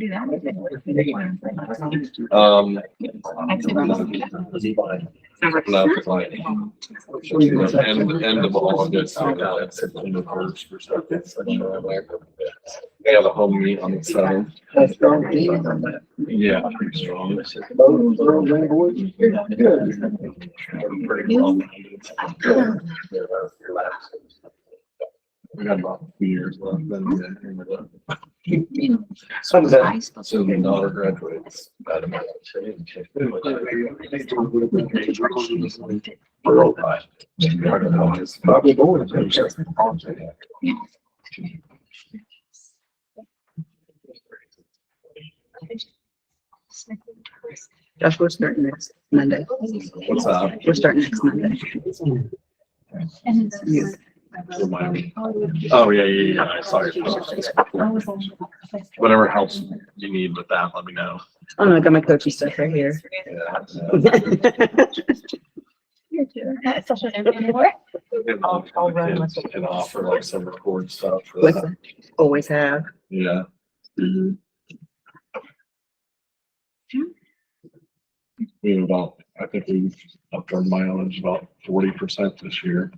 do that. No, it's like end of August. They have a home meet on the 7th. Yeah, pretty strong. Pretty well. We got about 2 years left. Then so the daughter graduates. Josh, we're starting next Monday. What's that? We're starting next Monday. And Oh, yeah. I saw your post. Whatever helps you need with that, let me know. Oh no, I got my coaching stuff right here. you're too. Social anymore. I'll run with it. And offer like some record stuff for With that. always have. Yeah. Mhm. I think we've upped our mileage about 40% this year.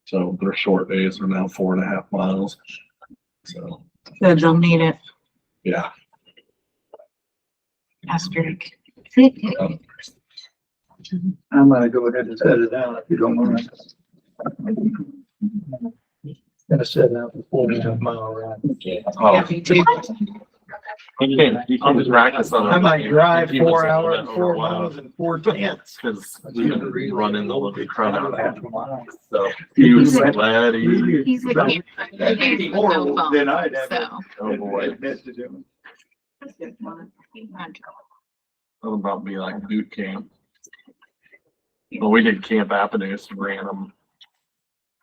So their short days are now 4.5 miles. So, So they'll need it. yeah. Asterisk. I'm gonna go ahead and set it down if you don't mind. Gonna set out the 4.5 mile ride. Yeah, me too. You can just practice on it. I might drive Keep us 4 a hours, little bit 4 overwhelmed. miles and 4/10. Because we run into a little crowd out there. Mile. So he was glad he. He's a camper. That'd be horrible, then I'd have So. Oh, boy. admit to doing. It'll about be like boot camp. Well, we did Camp Apenus and ran them,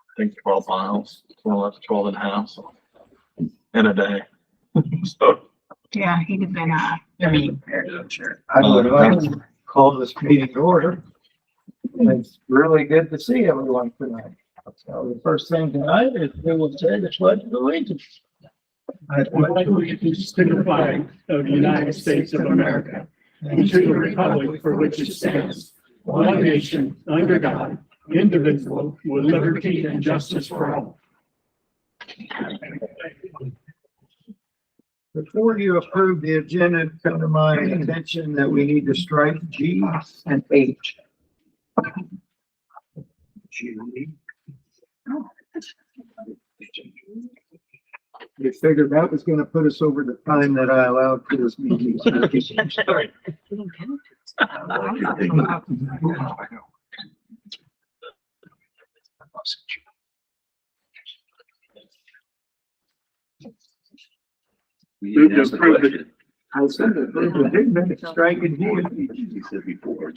I think 12 miles, 12 and a half, so, in a day. So, Yeah, he'd have been, very sure. I would like to call this meeting to order. It's really good to see everyone tonight. So the first thing tonight is we will say the pledge of allegiance. I pledge allegiance to the flag of the United States of America and to the republic for which it stands, one nation, under God, indivisible, with liberty and justice for all. Before you approve the agenda, it come to my attention that we need to strike G and H. We figured that was gonna put us over the time that I allowed for this meeting. Move to approve it. I said that there's a big minute striking G. you said before,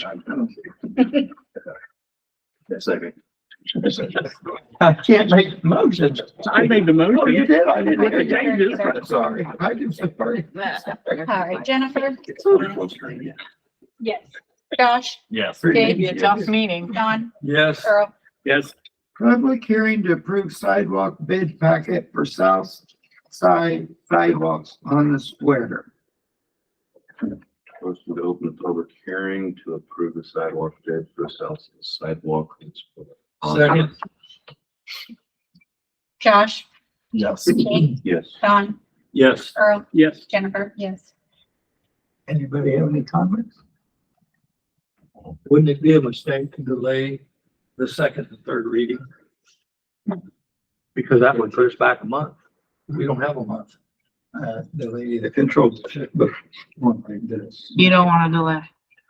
Second. I can't make motions. I made the motion. Oh, you did? I didn't. With the changes. I'm sorry. I didn't say first. All right, Jennifer? Yes. Josh? Yes. Maybe a tough meeting. Don? Yes. Earl? Yes. Public hearing to approve sidewalk bid packet for south side sidewalks on the square. Motion to open the public hearing to approve the sidewalk bid for south sidewalk. Second. Josh? Yes. Jake? Yes. Don? Yes. Earl? Yes. Jennifer? Yes. Anybody have any comments? Wouldn't it be a mistake to delay the second and third reading? Because that would put us back a month. We don't have a month. The lady that controls it, but one like this. You don't want to delay.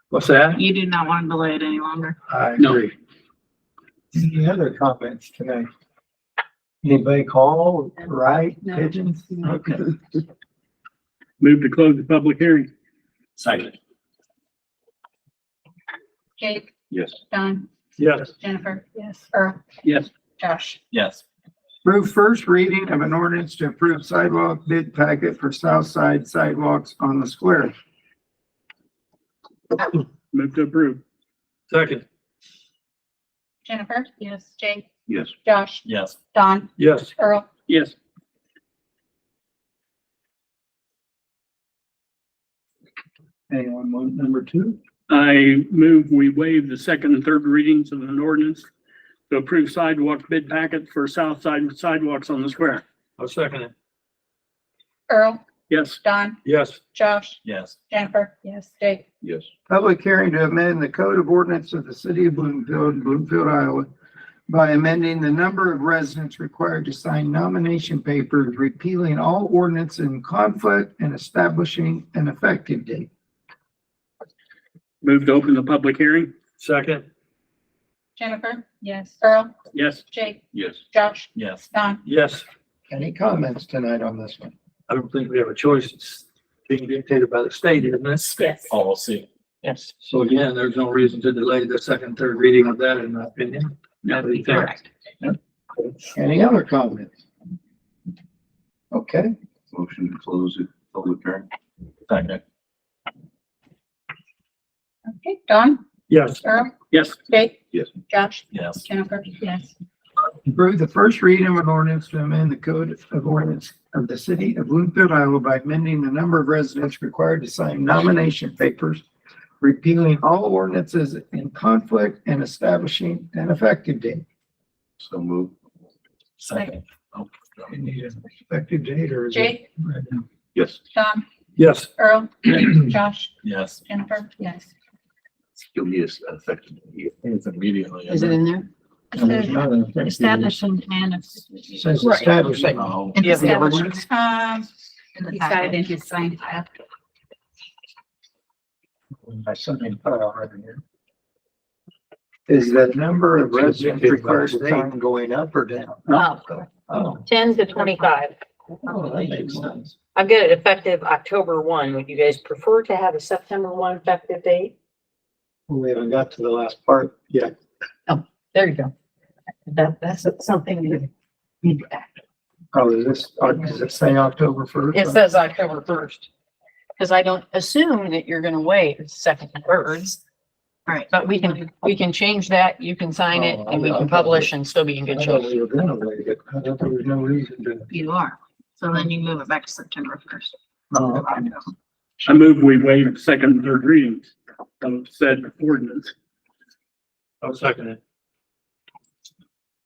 What's that? You do not want to delay it any longer. I No. agree. Any other comments tonight? Anybody call, write, pigeons? Okay. Move to close the public hearing. Second. Jake? Yes. Don? Yes. Jennifer? Yes. Earl? Yes. Josh? Yes. Approve first reading of an ordinance to approve sidewalk bid packet for south side sidewalks on the square. Move to approve. Second. Jennifer? Yes. Jake? Yes. Josh? Yes. Don? Yes. Earl? Yes. Anyone want number two? I move we waive the second and third readings of an ordinance to approve sidewalk bid packet for south side sidewalks on the square. I'll second it. Earl, Yes. Don, Yes. Josh, Yes. Jennifer. Yes. Jake. Yes. Public hearing to amend the code of ordinance of the city of Bloomfield, Iowa by amending the number of residents required to sign nomination papers, repealing all ordinance in conflict and establishing an effective date. Move to open the public hearing. Second. Jennifer. Yes. Earl, Yes. Jake, Yes. Josh, Yes. Don. Yes. Any comments tonight on this one? I don't think we have a choice. It's being dictated by the state, isn't it? Yes. Oh, we'll see. Yes. So again, there's no reason to delay the second, third reading of that, in my opinion. Correct. Any other comments? Okay, Motion to close it, public hearing. Second. Okay, Don, yes. Earl, Yes. Jake. Yes. Josh, Yes. Jennifer. Yes. Approve the first reading of an ordinance to amend the code of ordinance of the city of Bloomfield, Iowa by amending the number of residents required to sign nomination papers, repealing all ordinances in conflict and establishing an effective date. So move. Second. You need an effective date or is it? Jake, Yes. Don, Yes. Earl, Josh, Yes. Jennifer. Yes. Still needs effective. It's immediately. Is it in there? No, there's not an effective date. Establishing and. It says establishing. Oh. Yeah, the original. He signed in his sign. By something put out right here. Is the number of residents required to sign going up or down? Oh, 10 to 25. oh, that makes sense. I've got it effective October 1. Would you guys prefer to have a September 1 effective date? We haven't got to the last part yet. There you go. That's something you need to act. Oh, does it say October first? It says October 1st. Because I don't assume that you're gonna waive second and thirds. Right. But we can change that. You can sign it and we can publish and still be in I good thought shape. we were gonna wait it. I thought there was no reason to. You are. So then you move it back to September 1st. Oh, I move we waive second and third readings of said ordinance. I'll second it.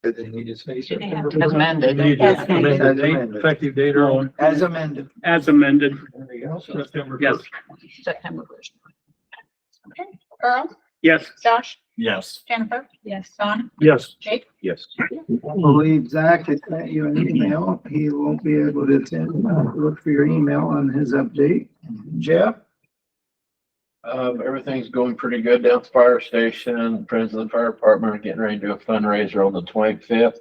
Did they need to say September? As amended. As amended. Effective date or? As amended. As amended. There we go. September Yes. 1st. September 1st. Okay. Earl, Yes. Josh, Yes. Jennifer. Yes. Don, Yes. Jake. Yes. I believe Zach has sent you an email. He won't be able to attend. Look for your email on his update. Jeff? Everything's going pretty good down at the fire station. Friends of the fire department are getting ready to do a fundraiser on the 25th.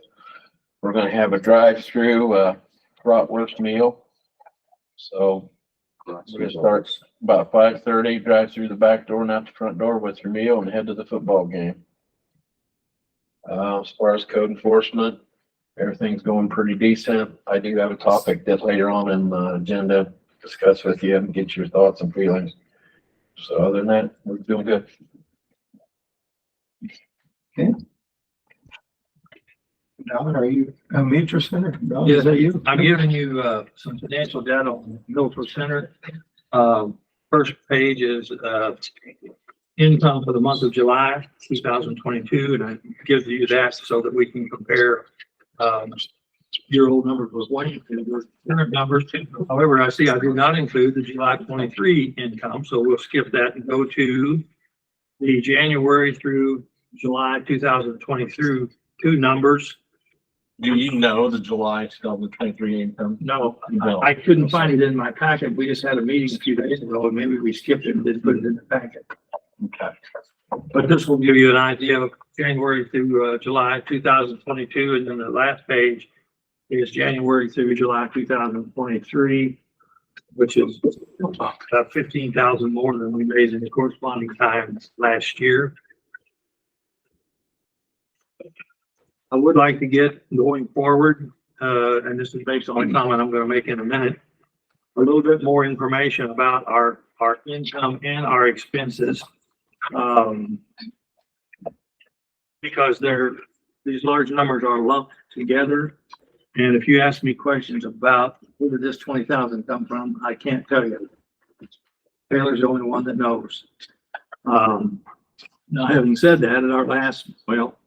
We're gonna have a drive-through, bratwurst meal. So we're gonna start about 5:30, drive through the back door and out the front door with your meal and head to the football game. As far as code enforcement, everything's going pretty decent. I do have a topic that later on in the agenda, discuss with you and get your thoughts and feelings. So other than that, we're doing good. Don, are you, Mutual Center? Don, is that you? I'm giving you, some financial data on Milford Center. First page is, income for the month of July, 2022, and I give you that so that we can compare, your old numbers with what you do, your current numbers. However, I see I did not include the July 23 income, so we'll skip that and go to the January through July 2022 numbers. Do you know the July 2023 income? No, No. I couldn't find it in my packet. We just had a meeting a few days ago, and maybe we skipped it and didn't put it in the packet. Okay. But this will give you an idea of January through July 2022, and then the last page is January through July 2023, which is about 15,000 more than we made in the corresponding time last year. I would like to get going forward, and this is based on a comment I'm going to make in a minute, a little bit more information about our income and our expenses. Because these large numbers are lumped together. And if you ask me questions about where did this 20,000 come from, I can't tell you. Taylor's the only one that knows. Now, having said that, at our last, well,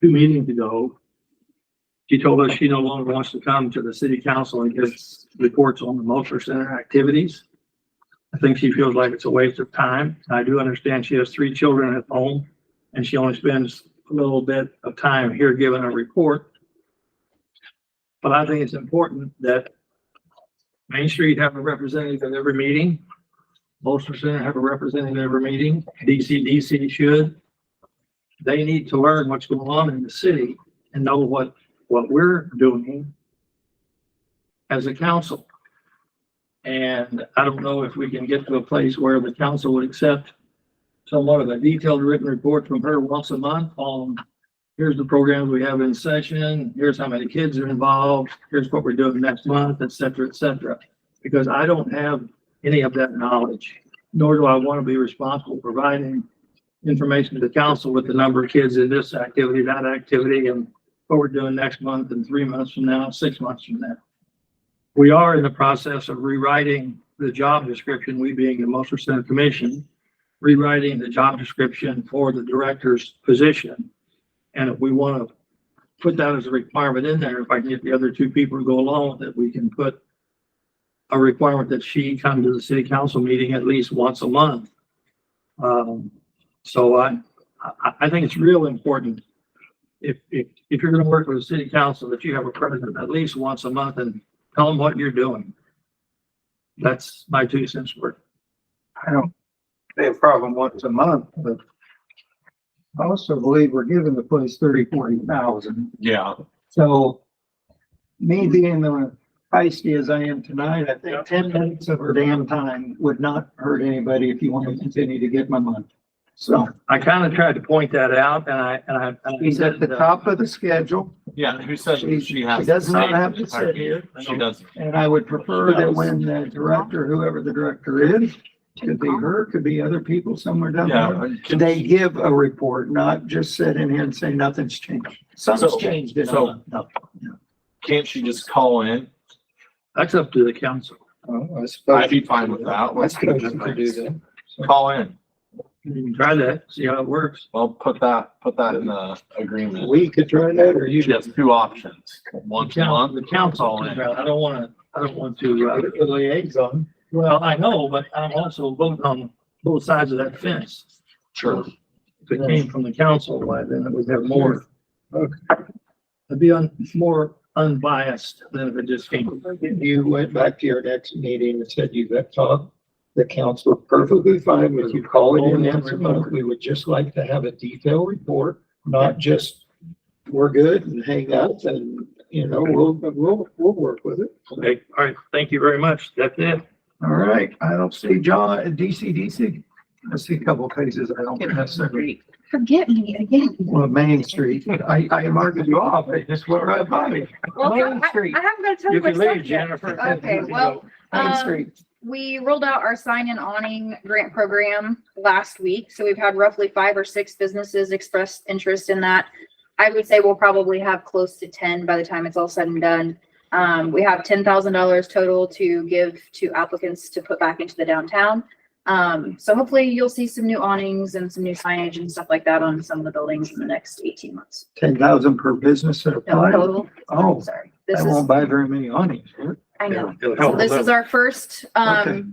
2 meetings ago, she told us she no longer wants to come to the city council and give reports on the Moser Center activities. I think she feels like it's a waste of time. I do understand she has 3 children at home and she only spends a little bit of time here giving a report. But I think it's important that Main Street have a representative at every meeting. Moser Center have a representative at every meeting. DCDC should. They need to learn what's going on in the city and know what we're doing as a council. And I don't know if we can get to a place where the council would accept somewhat of a detailed written report from her once a month on, here's the programs we have in session, here's how many kids are involved, here's what we're doing next month, et cetera, et cetera. Because I don't have any of that knowledge, nor do I want to be responsible for providing information to the council with the number of kids in this activity, that activity, and what we're doing next month and 3 months from now, 6 months from now. We are in the process of rewriting the job description, we being the Moser Center Commission, rewriting the job description for the director's position. And if we want to put that as a requirement in there, if I can get the other 2 people to go along with it, we can put a requirement that she come to the city council meeting at least once a month. So I think it's real important if you're going to work with the city council, that you have a president at least once a month and tell them what you're doing. That's my 2 cents worth. I don't have a problem once a month, but I also believe we're giving the place 40,000. Yeah, So me being the feisty as I am tonight, I think 10 minutes of her damn time would not hurt anybody if you want to continue to get my money. So I kind of tried to point that out and she's at the top of the schedule. yeah, who says she has? She does to not say have to the entire- sit here. She doesn't. And I would prefer that when the director, whoever the director is, could be her, could be other people somewhere down Yeah. there. They give a report, not just sit in here and say nothing's changed. Something's So- changed. in a so- month. No. Can't she just call in? that's up to the council. I'd be fine with that. I suppose you could do that. Call in. You can try that, see how it works. Well, put that in the agreement. We could try that, or you She has just. 2 options. Once a month. The council, Call in. I don't want to, Liaison. well, I know, but I'm also voting on both sides of that fence. Sure. If it came from the council, why then it would have more, it'd be more unbiased than if it just came. You went back to your next meeting and said you got talked. The council was perfectly fine with you calling in once a month. We would just like to have a detailed report, not just we're good and hang out and, you know, we'll work with it. Okay, all right, thank you very much. That's it. All right, I don't see John at DC. I see a couple of cases. I don't necessarily, Forget me again. well, Main Street. I marked you off. I just went right by me. Well, Main Street, I haven't got to tell You you my can leave, subject. Jennifer. Okay, well, Main Street. we rolled out our sign and awning grant program last week. So we've had roughly 5 or 6 businesses express interest in that. I would say we'll probably have close to 10 by the time it's all said and done. We have $10,000 total to give to applicants to put back into the downtown. So hopefully you'll see some new awnings and some new signage and stuff like that on some of the buildings in the next 18 months. 10,000 per business at a No, time. total. Oh, Sorry. I This won't is, buy very many awnings. huh? I know. It'll So help a this is little. our first, Okay.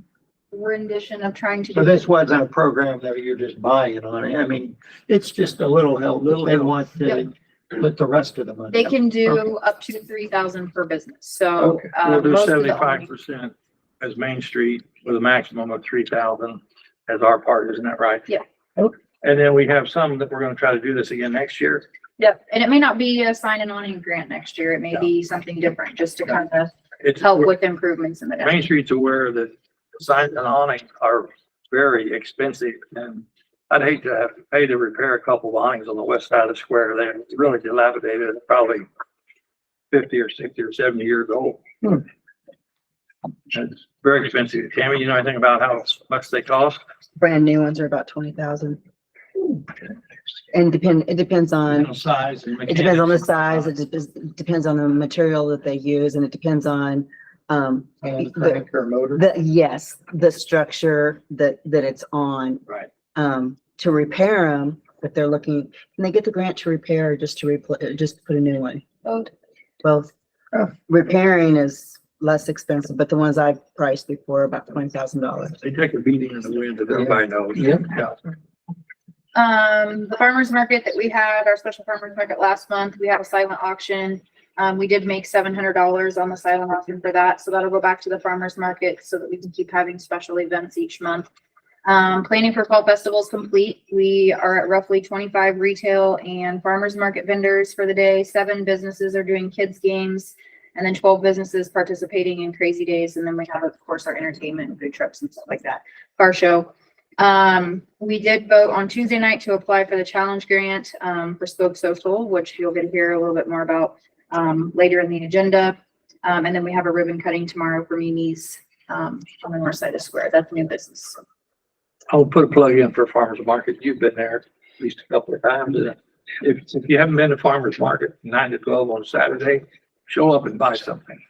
rendition of trying to So do. this wasn't a program that you're just buying on it. I mean, it's just a little help. They want to put the rest of the money. They up. can do up to 3,000 per business. So, Okay. We'll do most of the 75% as Main Street with a maximum of 3,000 as our part, isn't that right? Yeah. Okay. And then we have some that we're gonna try to do this again next year. Yep, and it may not be a sign and awning grant next year. It may be something different, just to kind of It's, help with improvements in the. Main Street's aware that signs and awnings are very expensive, and I'd hate to have to pay to repair a couple of awnings on the west side of the square. They're really dilapidated, probably 50 or 60 or 70 years old. It's very expensive. Tammy, you know anything about how much they cost? Brand new ones are about 20,000. And it depends on, Size and it depends on the mechanics. size, it depends on the material that they use, and it depends on And And crank or motor. yes, the structure that it's on. Right. To repair them, if they're looking, can they get the grant to repair or just to just put a new one? Both. Well, repairing is less expensive, but the ones I've priced before, about $20,000. They take a beating in the wind, as everybody knows. Yeah. The farmer's market that we had, our special farmer's market last month, we had a silent auction. We did make $700 on the silent auction for that, so that'll go back to the farmer's market so that we can keep having special events each month. Planning for fall festival is complete. We are at roughly 25 retail and farmers market vendors for the day. 7 businesses are doing kids games, and then 12 businesses participating in Crazy Days. And then we have, of course, our entertainment and food trucks and stuff like that. Car show. We did vote on Tuesday night to apply for the challenge grant for Spoke Social, which you'll get to hear a little bit more about later in the agenda. And then we have a ribbon cutting tomorrow for Mimi's on the north side of Square. That's new business. I'll put a plug in for farmer's market. You've been there at least a couple of times. If you haven't been to farmer's market 9 to 12 on Saturday, show up and buy something.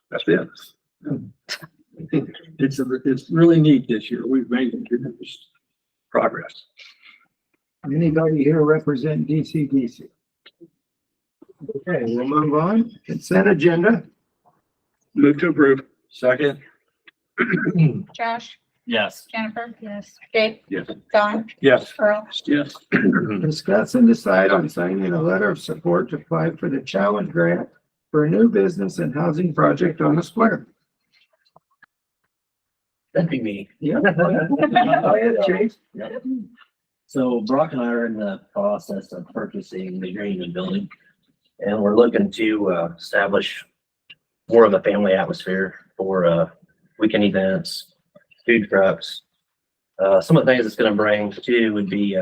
That's it. It's really neat this year. We've made tremendous progress. Anybody here represent DCDC? Okay, we'll move on. Consent agenda. Move to approve. Second. Josh, Yes. Jennifer? Yes. Dave? Yes. Don? Yes. Earl? Yes. Discuss and decide on signing a letter of support to apply for the challenge grant for a new business and housing project on the square. That'd be me. Yeah. Go ahead, Chase. So Brock and I are in the process of purchasing the Greenwood building. And we're looking to establish more of a family atmosphere for weekend events, food trucks. Some of the things it's gonna bring too would be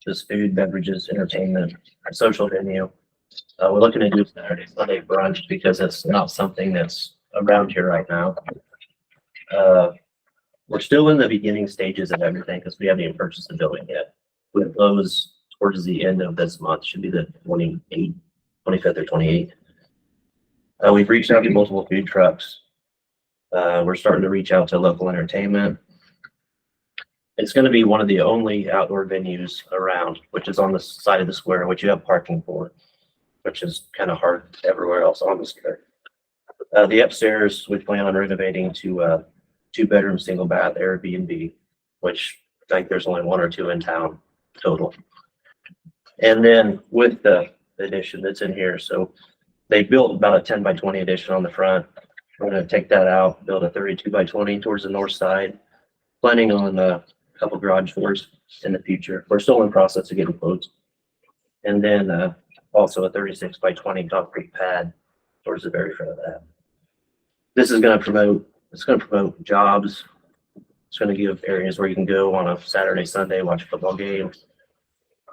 just food, beverages, entertainment, a social venue. We're looking to do Saturday, Sunday brunch because it's not something that's around here right now. We're still in the beginning stages of everything because we haven't even purchased the building yet. We close towards the end of this month, should be the 25th or 28th. We've reached out to multiple food trucks. We're starting to reach out to local entertainment. It's going to be one of the only outdoor venues around, which is on the side of the square, which you have parking for, which is kind of hard everywhere else on the square. The upstairs, we plan on renovating to 2-bedroom, single bath Airbnb, which I think there's only 1 or 2 in town total. And then with the addition that's in here, so they built about a 10 by 20 addition on the front. We're going to take that out, build a 32 by 20 towards the north side, planning on a couple garage doors in the future. We're still in the process of getting quotes. And then also a 36 by 20 concrete pad towards the very front of that. This is going to promote jobs. It's going to give areas where you can go on a Saturday, Sunday, watch a football game.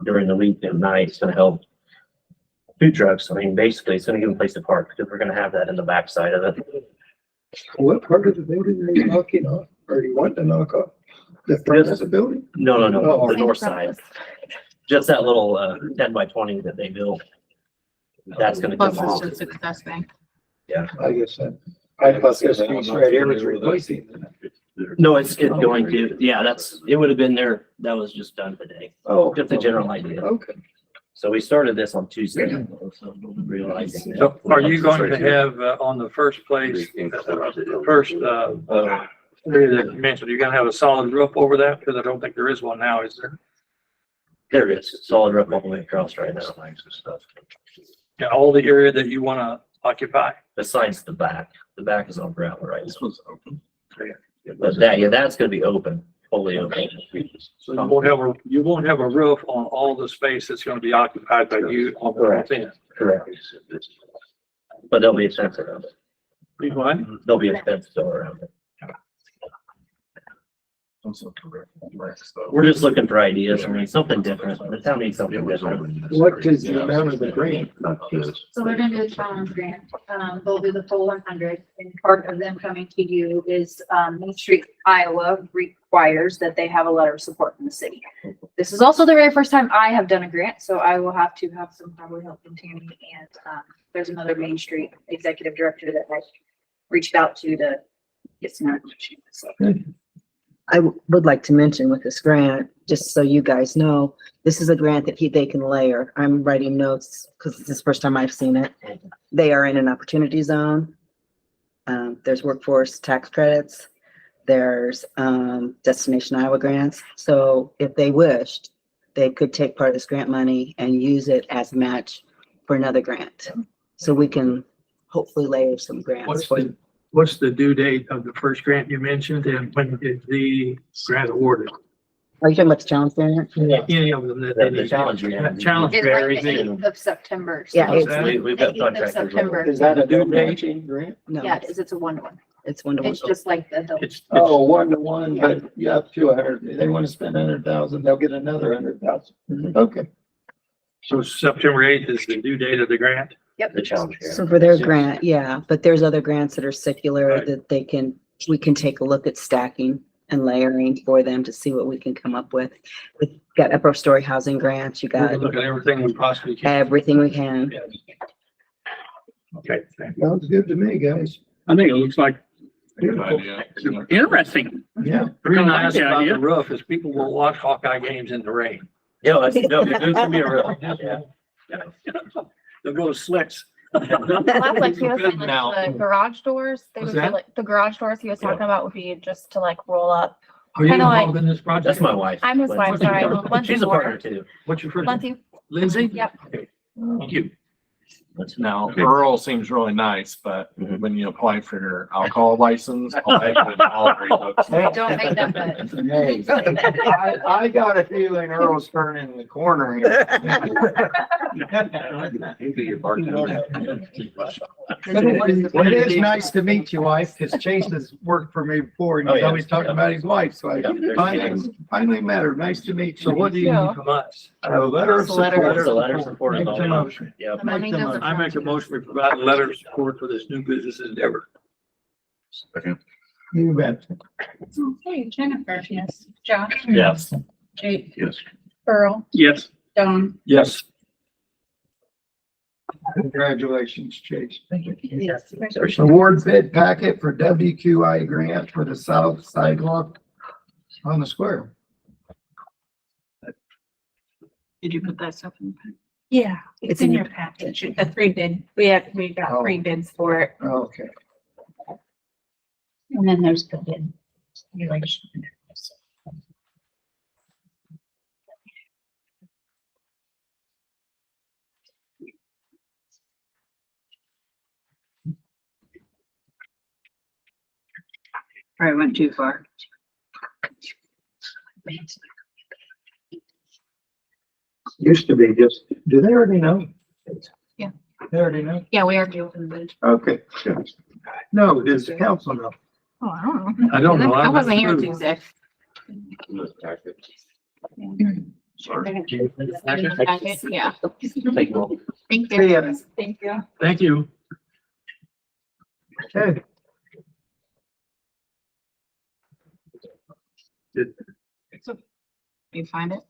During the week and night, it's going to help food trucks. I mean, basically, it's going to give them a place to park because we're going to have that in the back side of it. What part of the building are you knocking off? Or you want to knock off? The front of the building? No, Oh. the north side. Just that little 10 by 20 that they built. That's going to come off. Closest to Success Bank. I guess that. I thought this piece right here was replacing. No, it's going to, yeah, it would have been there. That was just done today. Oh. Just a general idea. Okay. So we started this on Tuesday. So realizing. So are you going to have on the first place, first area that you mentioned, you're gonna have a solid roof over that? Because I don't think there is one now, is there? There is solid roof all the way across right now. Yeah, all the area that you wanna occupy? Besides the back is on gravel right This now. was open. But that's gonna be open, fully open. So you won't have a roof on all the space that's gonna be occupied by you on the north end. Correct. But there'll be a fence around it. What? There'll be a fence still around it. We're just looking for ideas. I mean, something different. The town needs something different. What is the amount of the grant? So they're gonna do a challenge grant. They'll do the full 100, and part of them coming to you is, Main Street, Iowa requires that they have a letter of support from the city. This is also the very first time I have done a grant, so I will have to have some probably help from Tammy, and, there's another Main Street executive director that has reached out to get some information. So I would like to mention with this grant, just so you guys know, this is a grant that they can layer. I'm writing notes because this is the first time I've seen it. They are in an opportunity zone. There's workforce tax credits. There's, Destination Iowa grants. So if they wished, they could take part of this grant money and use it as a match for another grant. So we can hopefully layer some grants. What's the due date of the first grant you mentioned, and when is the grant awarded? Are you talking about the challenge grant? Any of them that they The need? challenge grant. Challenge it's grant, like the everything. 8th of September. So Yeah, it's it's- the We've got 8th of contractors. September. Is that a due date grant? No, Yeah, it is. It's a 1-to-1. it's one to one. It's just like the It's, Oh, 1-to-1, but you have 200. They want to spend 100,000, they'll get another 100,000. Okay. so September 8th is the due date of the grant? Yep. The challenge grant. So for their grant, yeah, but there's other grants that are secular Right. that we can take a look at stacking and layering for them to see what we can come up with. We've got upper story housing grants, you We're got gonna look at everything we possibly can. everything we can. Yes. Okay, thank you. Sounds good to me, guys. I think it looks like Good idea. interesting. Yeah. The reason I asked Yeah, about yeah. the roof is people will watch Hawkeye games in the rain. Yeah, no, it's gonna be a real, yeah. They'll go to slicks. That's like he was saying, Now- like the garage doors, they What's would be that? like, the garage doors he was talking about would be just to like roll up. Are you Kinda like- involved in this project? That's my wife. I'm his wife, sorry. Lindsay She's a Moore. partner too. What's your first name? Lindsay, Lindsay? Yep. Okay. Thank you. Now, Earl seems really nice, but when you apply for your alcohol license, I'll make it all rebooks. Don't make them, but Hey, I got a feeling Earl's turning the corner here. He'd be your bartender. It is nice to meet you, wife, because Chase has worked for me before and Oh, he's yeah. always talking about his wife, so I Yeah. finally met her. Nice to meet you. So what do you need from us? A letter of Just a letter. support. It's a letter of support. Make the motion. Yep. the money doesn't. I make a motion, we provide a letter of support for this new business endeavor. You bet. Hey, Jennifer, yes. Josh, Yes. Jake, Yes. Earl, Yes. Don. Yes. Congratulations, Chase. Yes. Award bid packet for WQI grant for the south sidewalk on the square. Did you put that stuff in? Yeah, It's it's in in your your package, the 3 bid. We got 3 bids for it. Okay. And then there's the bid. Relation. Probably went too far. Used to be just, do they already know? Yeah. They already know? Yeah, we are due for the bid. Okay. Good. No, does the council know? Oh, I don't know. I don't know. I wasn't here approved. Tuesday. Sorry. Packet, yeah. Take a look. Thank See ya. you. Thank you. Thank you. Okay. You find it?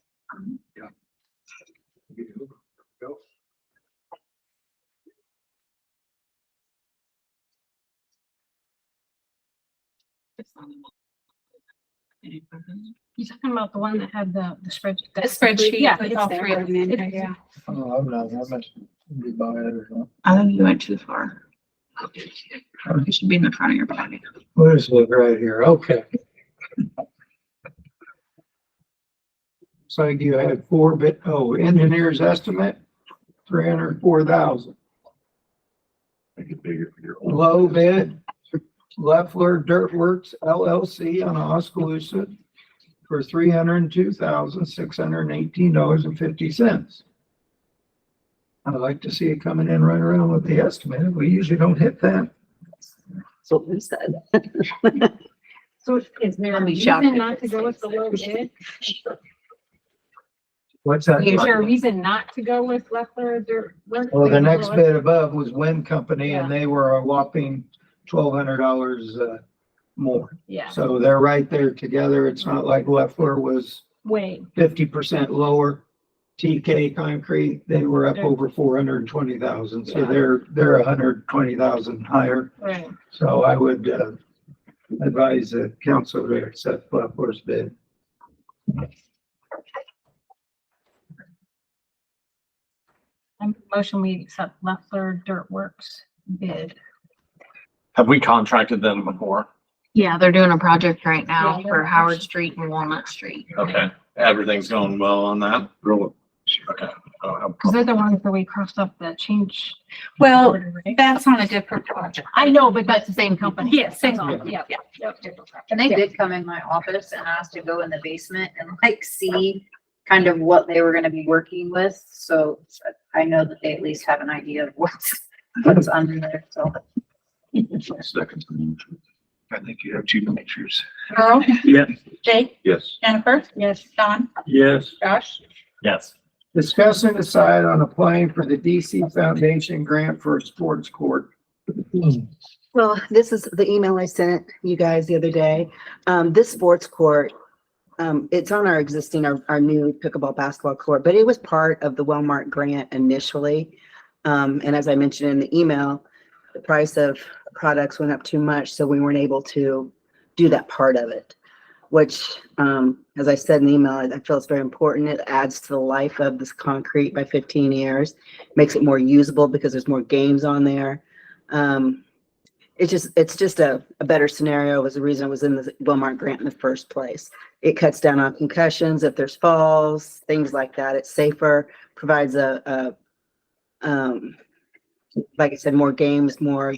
It's not in the- You talking about the one that had the spreadsheet? The spreadsheet, Yeah, it's it's all there. three of them in It's- here, yeah. Oh, I'm not, I must be buying it or something. I think you went too far. It should be in the front of your body. Let's look right here, okay. So you had engineer's estimate, 304,000. Make it bigger for your. own Low business. bid, Leffler Dirt Works LLC on Oskaloosa for $302,618.50. I'd like to see it coming in right around with the estimate. We usually don't hit that. So who said? So is there a Let me shop reason it. not to go with the low bid? What's that? Is there a reason not to go with Leffler Dirt Works? Well, the next bid above was Wind Company and Yeah. they were a whopping $1,200 more. Yeah, So they're right there together. It's not like Leffler was way. 50% lower. TK Concrete, they were up over 420,000, so they're 120,000 higher. Right. So I would, advise the council to accept Gulfport's bid. Motion we accept Leffler Dirt Works bid. Have we contracted them before? Yeah, they're doing a project right now Yeah. for Howard Street and Walnut Street. Okay, everything's going well on that? Really? Okay. Cause they're the ones where we crossed up the change. Well, order, right? that's on a different project. I know, but that's the same company. Yes, same That's all. company. Yeah, yeah. Different project. And they did come in my office and asked to go in the basement and like see kind of what they were gonna be working with. So I know that they at least have an idea of what's under there, so. Second. I think you have two pictures. Earl? Yes. Jake? Yes. Jennifer? Yes. Don? Yes. Josh? Yes. Discuss and decide on applying for the DC Foundation grant for a sports court. Well, this is the email I sent you guys the other day. This sports court, it's on our existing, our new pickleball basketball court, but it was part of the Wellmark grant initially. And as I mentioned in the email, the price of products went up too much, so we weren't able to do that part of it. Which, as I said in the email, I feel it's very important. It adds to the life of this concrete by 15 years, makes it more usable because there's more games on there. It's just a better scenario. Was the reason it was in the Wellmark grant in the first place. It cuts down on concussions if there's falls, things like that. It's safer, provides like I said, more games, more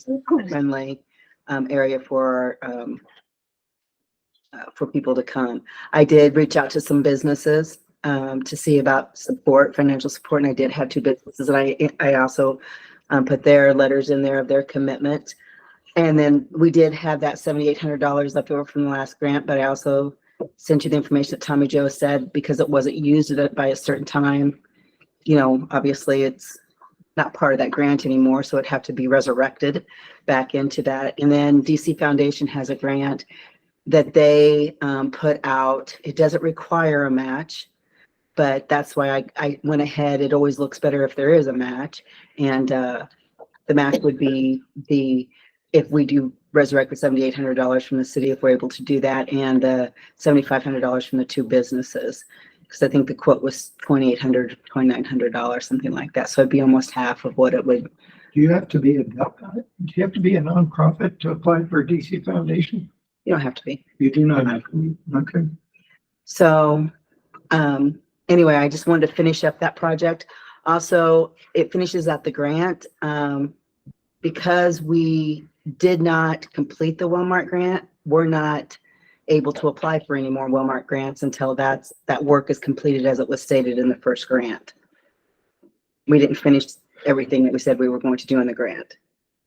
friendly area for people to come. I did reach out to some businesses to see about support, financial support, and I did have two businesses, and I also put their letters in there of their commitment. And then we did have that $7,800 left over from the last grant, but I also sent you the information that Tommy Joe said because it wasn't used by a certain time. You know, obviously it's not part of that grant anymore, so it'd have to be resurrected back into that. And then DC Foundation has a grant that they put out. It doesn't require a match, but that's why I went ahead. It always looks better if there is a match. And the match would be if we do resurrect the $7,800 from the city, if we're able to do that, and the $7,500 from the two businesses. Because I think the quote was $2,800, $2,900, something like that. So it'd be almost half of what it would. Do you have to be a nonprofit to apply for DC Foundation? You don't have to be. You do not have to be. Okay. So, anyway, I just wanted to finish up that project. Also, it finishes out the grant, because we did not complete the Wellmark grant. We're not able to apply for any more Wellmark grants until that work is completed as it was stated in the first grant. We didn't finish everything that we said we were going to do in the grant.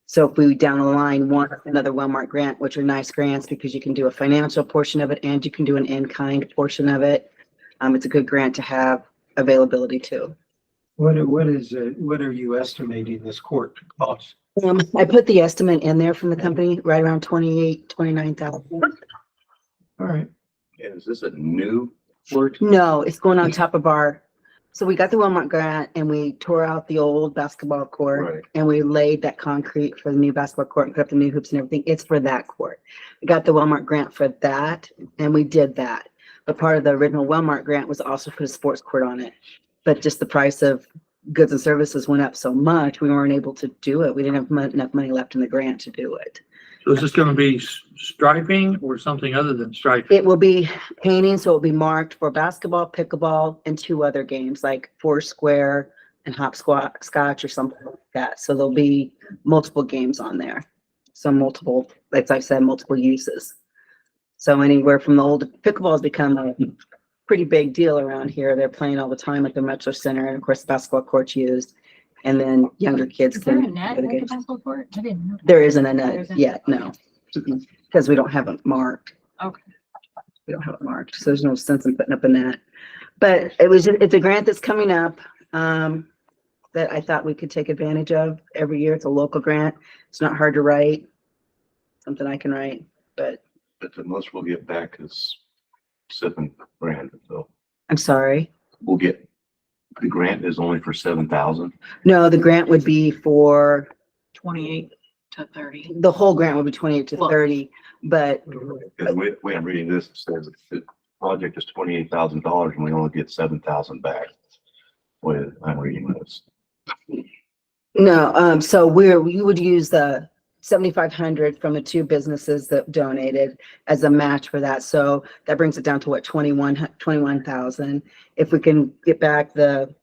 So if we down the line want another Wellmark grant, which are nice grants because you can do a financial portion of it and you can do an in-kind portion of it. It's a good grant to have availability to. What are you estimating this court to cost? I put the estimate in there from the company, right around 29,000. All right. Is this a new court? No, it's going on top of so we got the Wellmark grant and we tore out the old basketball court Right. and we laid that concrete for the new basketball court and put up the new hoops and everything. It's for that court. We got the Wellmark grant for that and we did that. But part of the original Wellmark grant was also put a sports court on it. But just the price of goods and services went up so much, we weren't able to do it. We didn't have enough money left in the grant to do it. So is this gonna be striping or something other than striping? It will be painting, so it'll be marked for basketball, pickleball, and two other games like Foursquare and hopscotch or something like that. So there'll be multiple games on there. So multiple, like I said, multiple uses. So anywhere from the old pickleball has become a pretty big deal around here. They're playing all the time at the Metro Center, and of course, the basketball court's used. And then younger kids Is there a can. net go to like a games. basketball court? I didn't know. There isn't a There net isn't? yet, no. Because we don't have it marked. Okay. We don't have it marked, so there's no sense in putting up a net. But it's a grant that's coming up, that I thought we could take advantage of every year. It's a local grant. It's not hard to write. Something I can write, but But the most we'll get back is $7,000, so I'm sorry. we'll get The grant is only for 7,000. No, the grant would be for, 28 to 30. the whole grant would be 28 to Well- 30, but Because the way I'm reading this, it says the project is $28,000 and we only get 7,000 back. When I'm reading this. no, so we would use the 7,500 from the two businesses that donated as a match for that. So that brings it down to what, 21,000. If we can get back the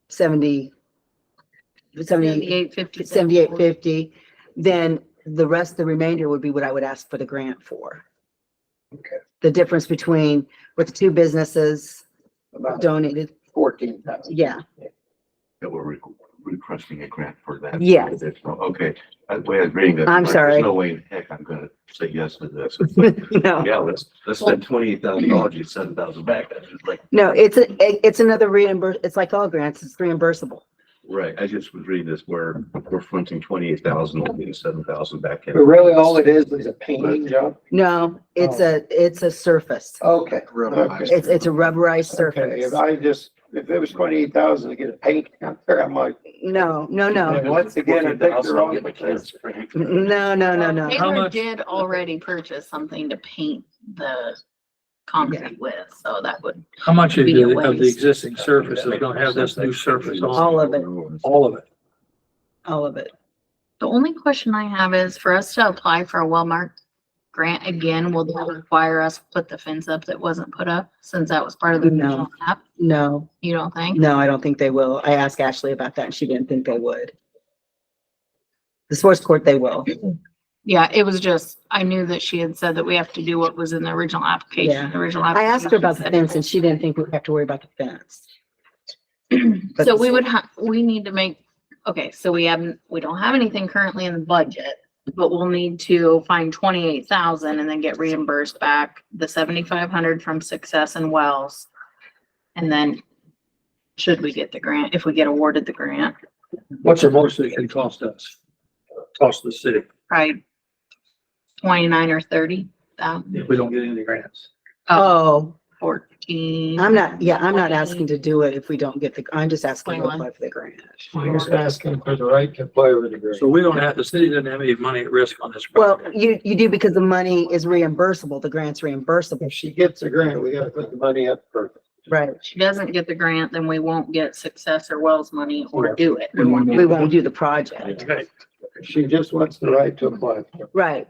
7850, then the rest, the remainder would be what I would ask for the grant for. Okay. The difference between what the two businesses About donated, 14,000. yeah, That we're requesting a grant for that. Yes. Okay, the way I was reading that. I'm sorry. There's no way in heck I'm gonna say yes to this. no. Yeah, let's spend $28,000, get 7,000 back. That's just like, No, it's another it's like all grants, it's reimbursable. right, I just was reading this where we're fronting 28,000, only getting 7,000 back in. But really all it is a painting job? No, it's a surface. Okay. Rubberized. It's a rubberized Okay, surface. if it was 28,000 to get a paint out there, I might. No. And once again, I think they're all. No. How Taylor much- did already purchase something to paint the concrete with, so that would, How much of Be a the waste. existing surface is gonna have this new surface on? All of it. All of it. All of it. the only question I have is for us to apply for a Wellmark grant again, will that require us to put the fence up that wasn't put up since that was part of the No. original app? No, You don't think? no, I don't think they will. I asked Ashley about that and she didn't think they would. The sports court, they will. Yeah, it was just, I knew that she had said that we have to do what was in the original application. Yeah. The original I asked her about the application fence and she didn't think we'd have to worry about the fence. said- So we would we need to make, okay, so we don't have anything currently in the budget, but we'll need to find 28,000 and then get reimbursed back the 7,500 from Success and Wells. And then should we get the grant, if we get awarded the grant, What's the most it can cost us? Cost the city probably 29 or 30, if we don't get any grants. Oh, 14. I'm not asking to do it if we don't get I'm just asking to 21. apply for the grant. I'm just asking for the right to play with the grade. So we don't have, the city doesn't have any money at risk on this Well, project. you do because the money is reimbursable. The grant's reimbursable. If she gets a grant, we gotta put the money up first. Right. If she doesn't get the grant, then we won't get Success or Wells money or do it. We won't We won't do the project. Okay. She just wants the right to apply. Right.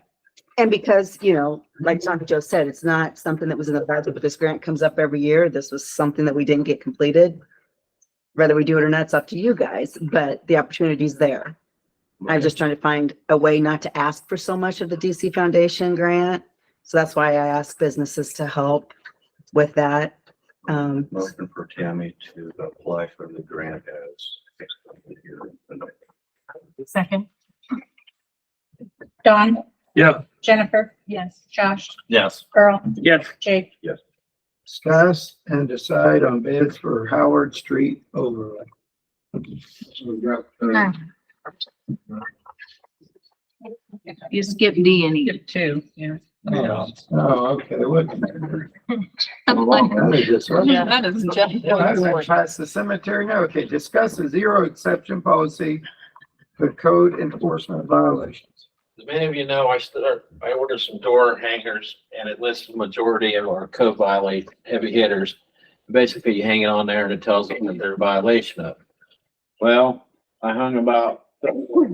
And because, like Dr. Joe said, it's not something that was in the budget, but this grant comes up every year. This was something that we didn't get completed. Whether we do it or not, it's up to you guys, but the opportunity's there. I'm just trying to find a way not to ask for so much of the DC Foundation grant. So that's why I ask businesses to help with that. Motion for Tammy to apply for the grant as explained here. Second. Don, Yeah. Jennifer. Yes. Josh, Yes. Earl, Yes. Jake. Discuss and decide on bids for Howard Street overlay. You skip D and E too. Yeah. Oh, okay, what? Yeah, that is just. I went past the cemetery now. Okay, discuss the zero exception policy for code enforcement violations. As many of you know, I ordered some door hangers and it lists the majority of our code violate heavy hitters. Basically, you hang it on there and it tells them that they're a violation of. Well, I hung